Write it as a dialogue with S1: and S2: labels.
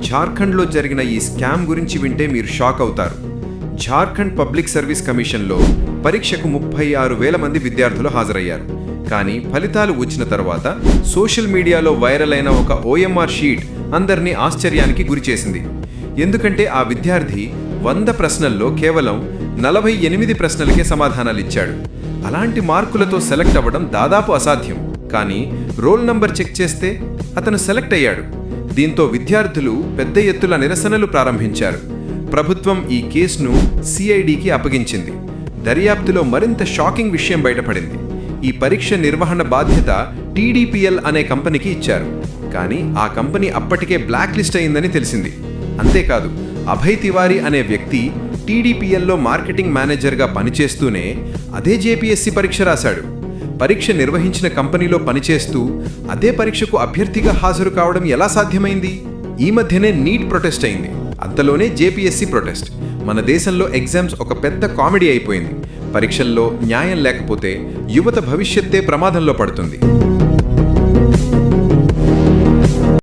S1: జార్ఖండ్లో జరిగిన ఈ స్కామ్ గురించి వింటే మీరు షాక్ అవుతారు. జార్ఖండ్ పబ్లిక్ సర్వీస్ కమిషన్లో పరీక్షకు 36,000 మంది విద్యార్థులు హాజరయ్యారు. కానీ ఫలితాలు వచ్చిన తర్వాత సోషల్ మీడియాలో వైరల్ అయిన ఒక OMR షీట్ అందరినీ ఆశ్చర్యానికి గురిచేసింది. ఎందుకంటే ఆ విద్యార్థి 100 ప్రశ్నల్లో కేవలం 48 ప్రశ్నలకే సమాధానాలిచ్చాడు. అలాంటి మార్కులతో సెలెక్ట్ అవ్వడం దాదాపు అసాధ్యం. కానీ రోల్ నంబర్ చెక్ చేస్తే అతను సెలెక్ట్ అయ్యాడు. దీంతో విద్యార్థులు పెద్ద ఎత్తున నిరసనలు ప్రారంభించారు. ప్రభుత్వం ఈ కేసును CIDకి అప్పగించింది. దర్యాప్తులో మరింత షాకింగ్ విషయం బయటపడింది. ఈ పరీక్ష నిర్వహణ బాధ్యత TDPL అనే కంపెనీకి ఇచ్చారు. కానీ ఆ కంపెనీ అప్పటికే బ్లాక్ లిస్ట్ అయిందని తెలిసింది. అంతేకాదు, అభయ్ తివారీ అనే వ్యక్తి TDPLలో మార్కెటింగ్ మేనేజర్గా పనిచేస్తూనే అదే JPSC పరీక్ష రాశాడు. పరీక్ష నిర్వహించిన కంపెనీలో పనిచేస్తూ అదే పరీక్షకు అభ్యర్థిగా హాజరు కావడం ఎలా సాధ్యమైంది? ఈ మధ్యనే నీట్ ప్రొటెస్ట్ అయింది. అంతలోనే JPSC ప్రొటెస్ట్. మన దేశంలో ఎగ్జామ్స్ ఒక పెద్ద కామెడీ అయిపోయింది. పరీక్షల్లో న్యాయం లేకపోతే యువత భవిష్యత్తే ప్రమాదంలో పడుతుంది.